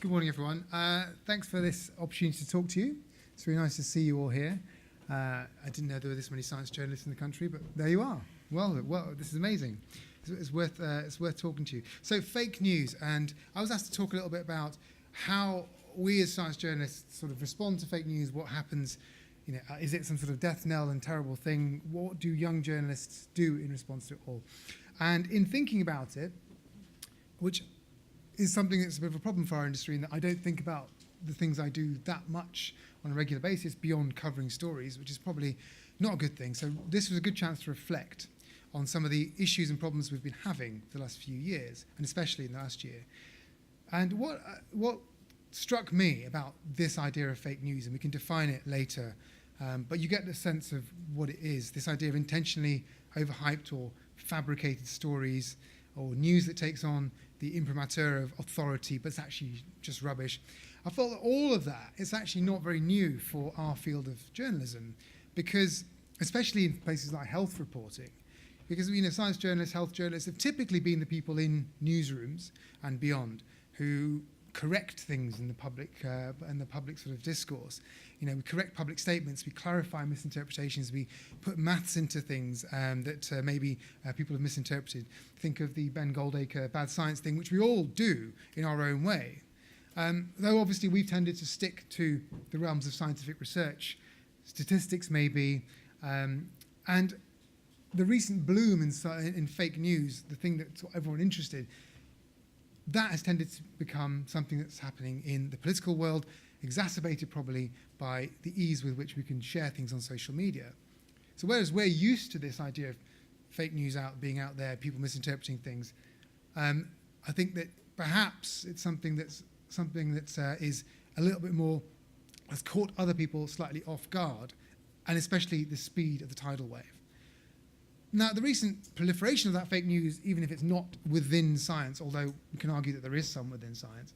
Good morning, everyone. Thanks for this opportunity to talk to you. It's really nice to see you all here. I didn't know there were this many science journalists in the country, but there you are. Well, this is amazing. It's worth talking to you. So, fake news, and I was asked to talk a little bit about how we as science journalists sort of respond to fake news. What happens? You know, is it some sort of death knell and terrible thing? What do young journalists do in response to it all? And in thinking about it, which is something that's a bit of a problem for our industry, in that I don't think about the things I do that much on a regular basis beyond covering stories, which is probably not a good thing. So this was a good chance to reflect on some of the issues and problems we've been having for the last few years, and especially in the last year. And what struck me about this idea of fake news, and we can define it later, but you get the sense of what it is, this idea of intentionally overhyped or fabricated stories, or news that takes on the imprimatur of authority, but it's actually just rubbish. I felt that all of that is actually not very new for our field of journalism, because, especially in places like health reporting, because science journalists, health journalists have typically been the people in newsrooms and beyond who correct things in the public sort of discourse. We correct public statements, we clarify misinterpretations, we put maths into things that maybe people have misinterpreted. Think of the Ben Goldacre bad science thing, which we all do in our own way. Though obviously we've tended to stick to the realms of scientific research, statistics maybe, and the recent bloom in fake news, the thing that's got everyone interested, that has tended to become something that's happening in the political world, exacerbated probably by the ease with which we can share things on social media. So whereas we're used to this idea of fake news being out there, people misinterpreting things, I think that perhaps it's something that is a little bit more, has caught other people slightly off guard, and especially the speed of the tidal wave. Now, the recent proliferation of that fake news, even if it's not within science, although we can argue that there is some within science,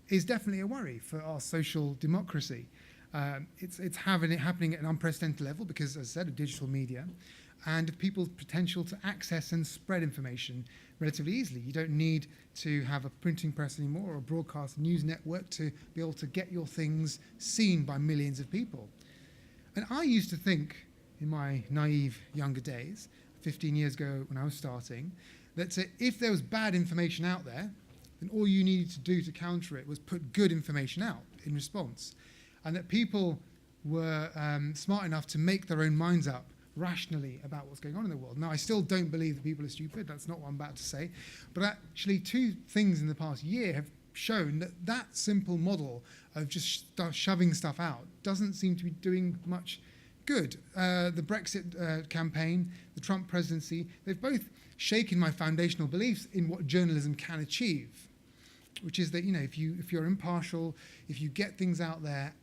is definitely a worry for our social democracy. It's happening at an unprecedented level because, as I said, of digital media and of people's potential to access and spread information relatively easily. You don't need to have a printing press anymore or a broadcast news network to be able to get your things seen by millions of people. And I used to think, in my naive younger days, 15 years ago when I was starting, that if there was bad information out there, then all you needed to do to counter it was put good information out in response. And that people were smart enough to make their own minds up rationally about what's going on in the world. Now, I still don't believe that people are stupid. That's not what I'm about to say. But actually, two things in the past year have shown that that simple model of just shoving stuff out doesn't seem to be doing much good. The Brexit campaign, the Trump presidency, they've both shaken my foundational beliefs in what journalism can achieve, which is that, if you're impartial, if you get things out there,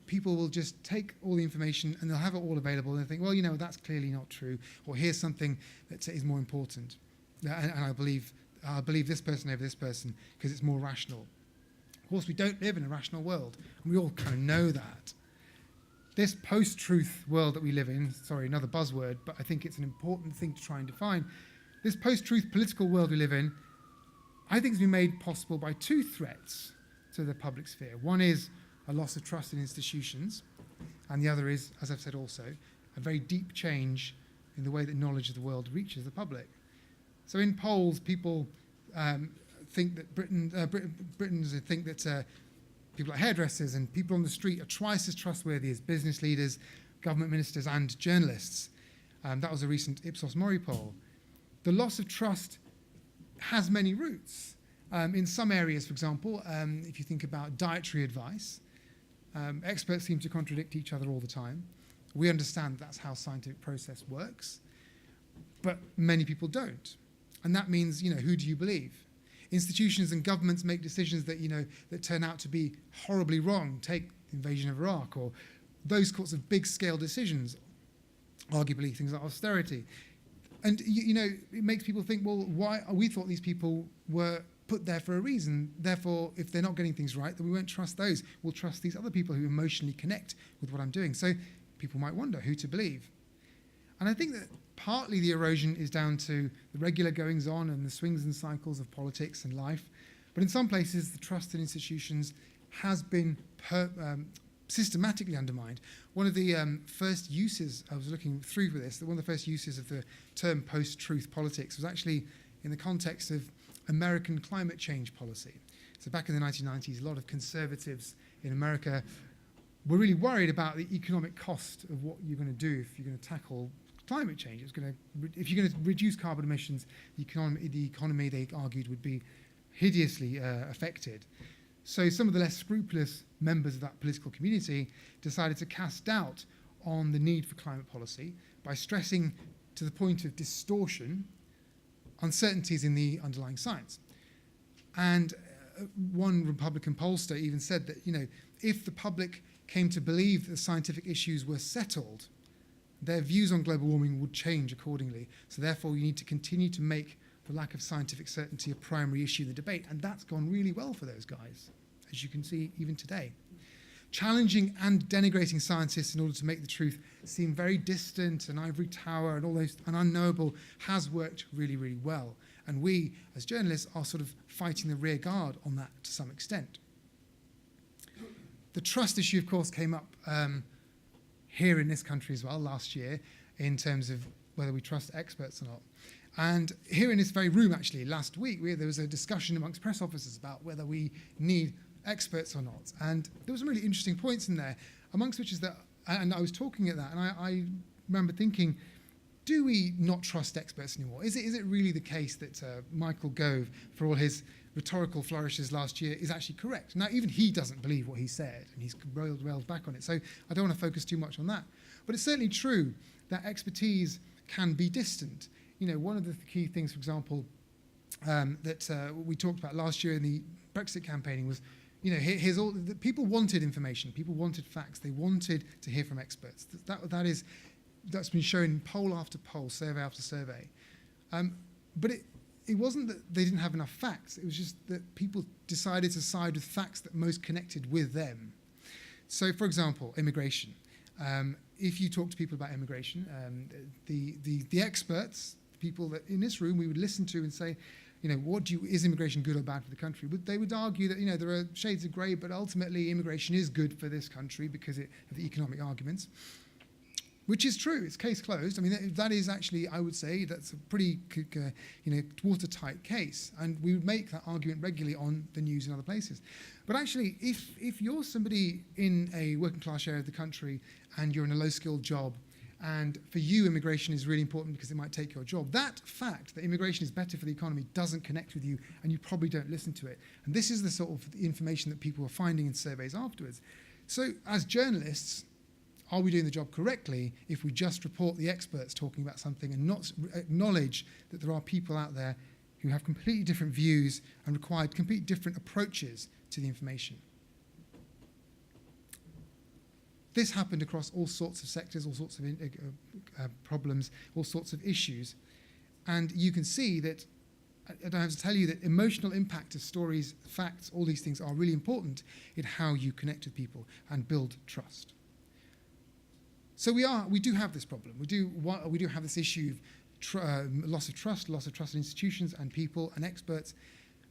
people will just take all the information and they'll have it all available and they think, well, that's clearly not true, or here's something that is more important. And I believe this person over this person because it's more rational. Of course, we don't live in a rational world, and we all kind of know that. This post-truth world that we live in, sorry, another buzzword, but I think it's an important thing to try and define. This post-truth political world we live in, I think has been made possible by two threats to the public sphere. One is a loss of trust in institutions, and the other is, as I've said also, a very deep change in the way that knowledge of the world reaches the public. So in polls, people think that Britons think that people like hairdressers and people on the street are twice as trustworthy as business leaders, government ministers, and journalists. That was a recent Ipsos Mori poll. The loss of trust has many roots. In some areas, for example, if you think about dietary advice, experts seem to contradict each other all the time. We understand that's how scientific process works, but many people don't. And that means, who do you believe? Institutions and governments make decisions that, that turn out to be horribly wrong. Take the invasion of Iraq or those sorts of big-scale decisions, arguably things like austerity. And, it makes people think, well, why? We thought these people were put there for a reason. Therefore, if they're not getting things right, then we won't trust those. We'll trust these other people who emotionally connect with what I'm doing. So people might wonder who to believe. And I think that partly the erosion is down to the regular goings-on and the swings and cycles of politics and life, But in some places, the trust in institutions has been systematically undermined. One of the first uses, I was looking through for this, that one of the first uses of the term post-truth politics was actually in the context of American climate change policy. So back in the 1990s, a lot of conservatives in America were really worried about the economic cost of what you're going to do if you're going to tackle climate change. If you're going to reduce carbon emissions, the economy, they argued, would be hideously affected. So some of the less scrupulous members of that political community decided to cast doubt on the need for climate policy by stressing, to the point of distortion, uncertainties in the underlying science. And one Republican pollster even said that, if the public came to believe that the scientific issues were settled, their views on global warming would change accordingly. So therefore, you need to continue to make the lack of scientific certainty a primary issue in the debate. And that's gone really well for those guys, as you can see even today. Challenging and denigrating scientists in order to make the truth seem very distant, an ivory tower and all those, and unknowable, has worked really, really well. And we, as journalists, are sort of fighting the rear guard on that to some extent. The trust issue, of course, came up here in this country as well last year in terms of whether we trust experts or not. And here in this very room, actually, last week, there was a discussion amongst press officers about whether we need experts or not. And there were some really interesting points in there, amongst which is that, and I was talking at that, and I remember thinking, do we not trust experts anymore? Is it really the case that Michael Gove, for all his rhetorical flourishes last year, is actually correct? Now, even he doesn't believe what he said, and he's railed back on it. So I don't want to focus too much on that. But it's certainly true that expertise can be distant. One of the key things, for example, that we talked about last year in the Brexit campaigning was, here's all the people wanted information, people wanted facts, they wanted to hear from experts. That's been shown poll after poll, survey after survey. But it wasn't that they didn't have enough facts, it was just that people decided to side with facts that most connected with them. So, for example, immigration. If you talk to people about immigration, the experts, people that in this room we would listen to and say, is immigration good or bad for the country? They would argue that, there are shades of grey, but ultimately immigration is good for this country because of the economic arguments, which is true. It's case closed. I mean, that is actually, I would say, that's a pretty, watertight case. And we would make that argument regularly on the news in other places. But actually, if you're somebody in a working class area of the country and you're in a low-skilled job, and for you, immigration is really important because it might take your job. That fact that immigration is better for the economy doesn't connect with you, and you probably don't listen to it. And this is the sort of information that people are finding in surveys afterwards. So as journalists, are we doing the job correctly if we just report the experts talking about something and not acknowledge that there are people out there who have completely different views and require completely different approaches to the information? This happened across all sorts of sectors, all sorts of problems, all sorts of issues. And you can see that, I don't have to tell you that emotional impact of stories, facts, all these things are really important in how you connect with people and build trust. So we do have this problem. We do have this issue of loss of trust in institutions and people and experts.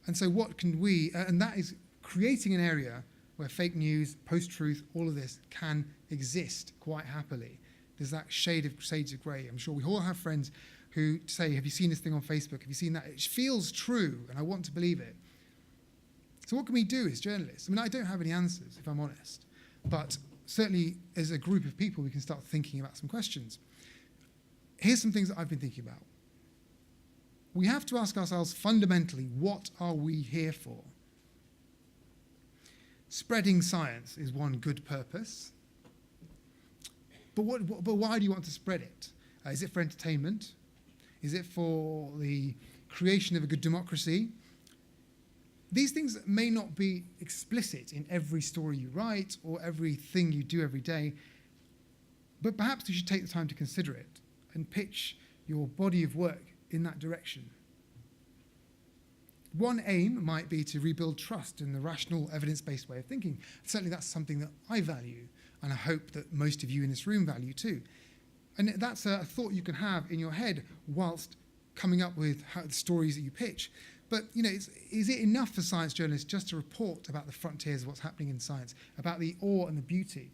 And so what can we, and that is creating an area where fake news, post-truth, all of this can exist quite happily. There's that shades of grey. I'm sure we all have friends who say, have you seen this thing on Facebook? Have you seen that? It feels true, and I want to believe it. So what can we do as journalists? I mean, I don't have any answers, if I'm honest. But certainly, as a group of people, we can start thinking about some questions. Here's some things that I've been thinking about. We have to ask ourselves fundamentally, what are we here for? Spreading science is one good purpose. But why do you want to spread it? Is it for entertainment? Is it for the creation of a good democracy? These things may not be explicit in every story you write or everything you do every day, but perhaps you should take the time to consider it and pitch your body of work in that direction. One aim might be to rebuild trust in the rational, evidence-based way of thinking. Certainly that's something that I value, and I hope that most of you in this room value too. And that's a thought you can have in your head whilst coming up with the stories that you pitch. But, is it enough for science journalists just to report about the frontiers of what's happening in science, about the awe and the beauty?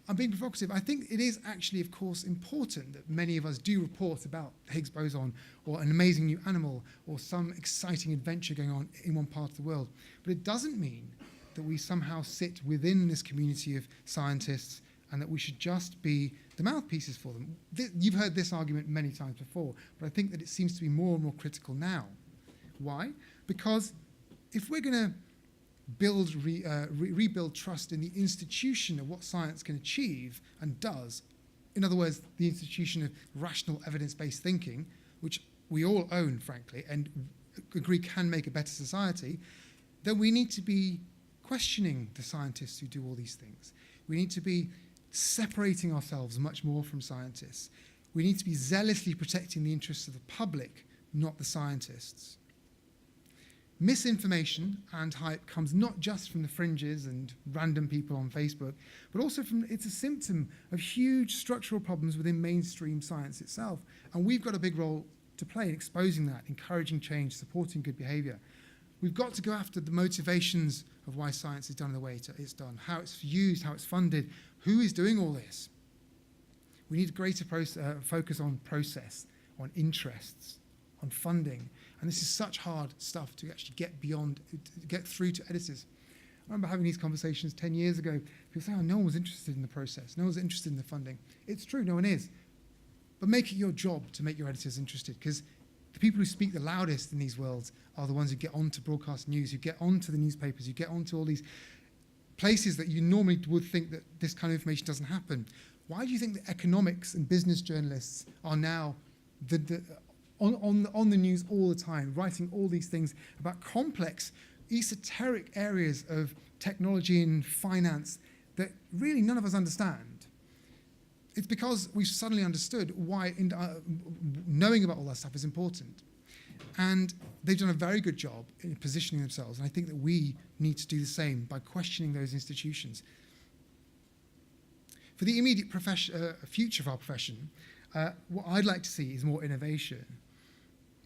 I'm being provocative. I think it is actually, of course, important that many of us do report about the Higgs boson or an amazing new animal or some exciting adventure going on in one part of the world. But it doesn't mean that we somehow sit within this community of scientists and that we should just be the mouthpieces for them. You've heard this argument many times before, but I think that it seems to be more and more critical now. Why? Because if we're going to rebuild trust in the institution of what science can achieve and does, in other words, the institution of rational evidence-based thinking, which we all own, frankly, and agree can make a better society, then we need to be questioning the scientists who do all these things. We need to be separating ourselves much more from scientists. We need to be zealously protecting the interests of the public, not the scientists. Misinformation and hype comes not just from the fringes and random people on Facebook, but also it's a symptom of huge structural problems within mainstream science itself. And we've got a big role to play in exposing that, encouraging change, supporting good behavior. We've got to go after the motivations of why science is done the way it's done, how it's used, how it's funded, who is doing all this. We need a greater focus on process, on interests, on funding. And this is such hard stuff to actually get through to editors. I remember having these conversations 10 years ago. People say, no one was interested in the process. No one was interested in the funding. It's true, no one is. But make it your job to make your editors interested, because the people who speak the loudest in these worlds are the ones who get onto broadcast news, who get onto the newspapers, who get onto all these places that you normally would think that this kind of information doesn't happen. Why do you think that economics and business journalists are now on the news all the time, writing all these things about complex, esoteric areas of technology and finance that really none of us understand? It's because we've suddenly understood why knowing about all that stuff is important. And they've done a very good job in positioning themselves. And I think that we need to do the same by questioning those institutions. For the immediate future of our profession, what I'd like to see is more innovation.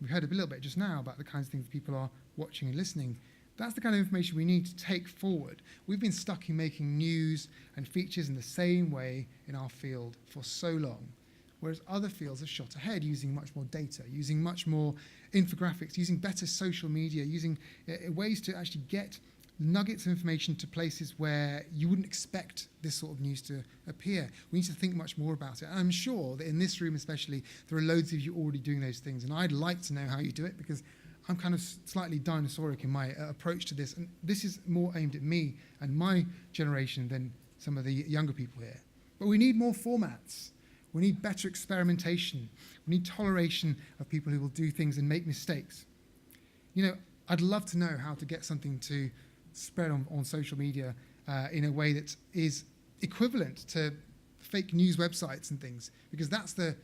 We heard a little bit just now about the kinds of things people are watching and listening. That's the kind of information we need to take forward. We've been stuck in making news and features in the same way in our field for so long, whereas other fields have shot ahead using much more data, using much more infographics, using better social media, using ways to actually get nuggets of information to places where you wouldn't expect this sort of news to appear. We need to think much more about it. And I'm sure that in this room especially, there are loads of you already doing those things. And I'd like to know how you do it, because I'm kind of slightly dinosauric in my approach to this. And this is more aimed at me and my generation than some of the younger people here. But we need more formats. We need better experimentation. We need toleration of people who will do things and make mistakes. I'd love to know how to get something to spread on social media in a way that is equivalent to fake news websites and things, because that's the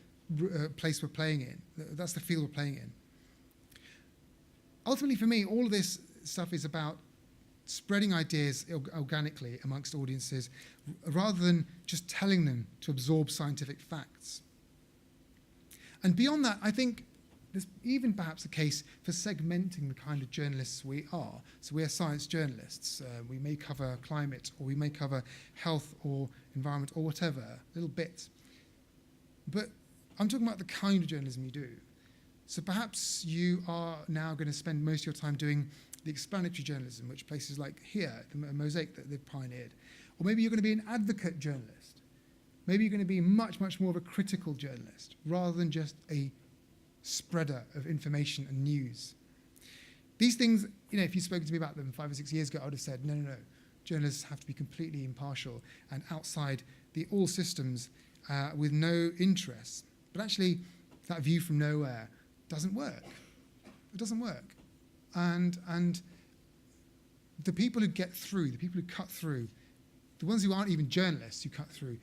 place we're playing in. That's the field we're playing in. Ultimately, for me, all of this stuff is about spreading ideas organically amongst audiences rather than just telling them to absorb scientific facts. And beyond that, I think there's even perhaps a case for segmenting the kind of journalists we are. So we are science journalists. We may cover climate, or we may cover health or environment or whatever, little bits. But I'm talking about the kind of journalism you do. So perhaps you are now going to spend most of your time doing the explanatory journalism, which places like here, the Mosaic that they've pioneered. Or maybe you're going to be an advocate journalist. Maybe you're going to be much, much more of a critical journalist, rather than just a spreader of information and news. These things, if you'd spoken to me about them 5 or 6 years ago, I would have said, no. Journalists have to be completely impartial and outside all systems with no interests. But actually, that view from nowhere doesn't work. It doesn't work. And the people who get through, the people who cut through, the ones who aren't even journalists who cut through,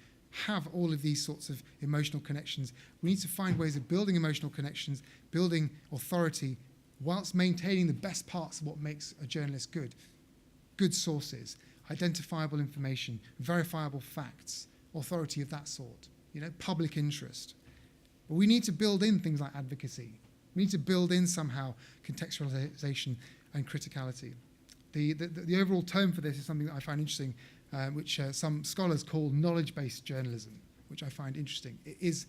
have all of these sorts of emotional connections. We need to find ways of building emotional connections, building authority, whilst maintaining the best parts of what makes a journalist good. Good sources, identifiable information, verifiable facts, authority of that sort, public interest. But we need to build in things like advocacy. We need to build in somehow contextualization and criticality. The overall tone for this is something that I find interesting, which some scholars call knowledge-based journalism, which I find interesting. It is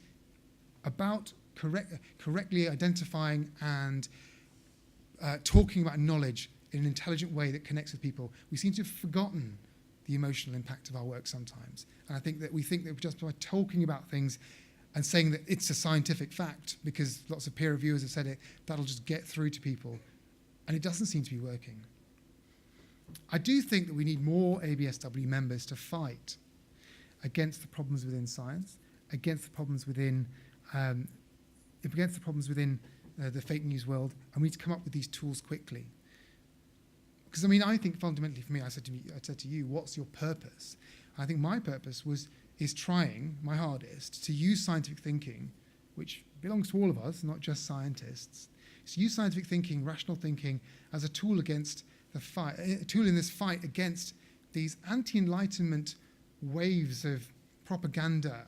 about correctly identifying and talking about knowledge in an intelligent way that connects with people. We seem to have forgotten the emotional impact of our work sometimes. And I think that we think that just by talking about things and saying that it's a scientific fact, because lots of peer reviewers have said it, that'll just get through to people. And it doesn't seem to be working. I do think that we need more ABSW members to fight against the problems within science, against the problems within the fake news world, and we need to come up with these tools quickly. Because I mean, I think fundamentally for me, I said to you, what's your purpose? I think my purpose is trying my hardest to use scientific thinking, which belongs to all of us, not just scientists. So use scientific thinking, rational thinking, as a tool against the fight, a tool in this fight against these anti-enlightenment waves of propaganda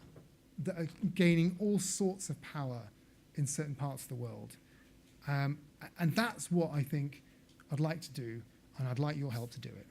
that are gaining all sorts of power in certain parts of the world. And that's what I think I'd like to do, and I'd like your help to do it.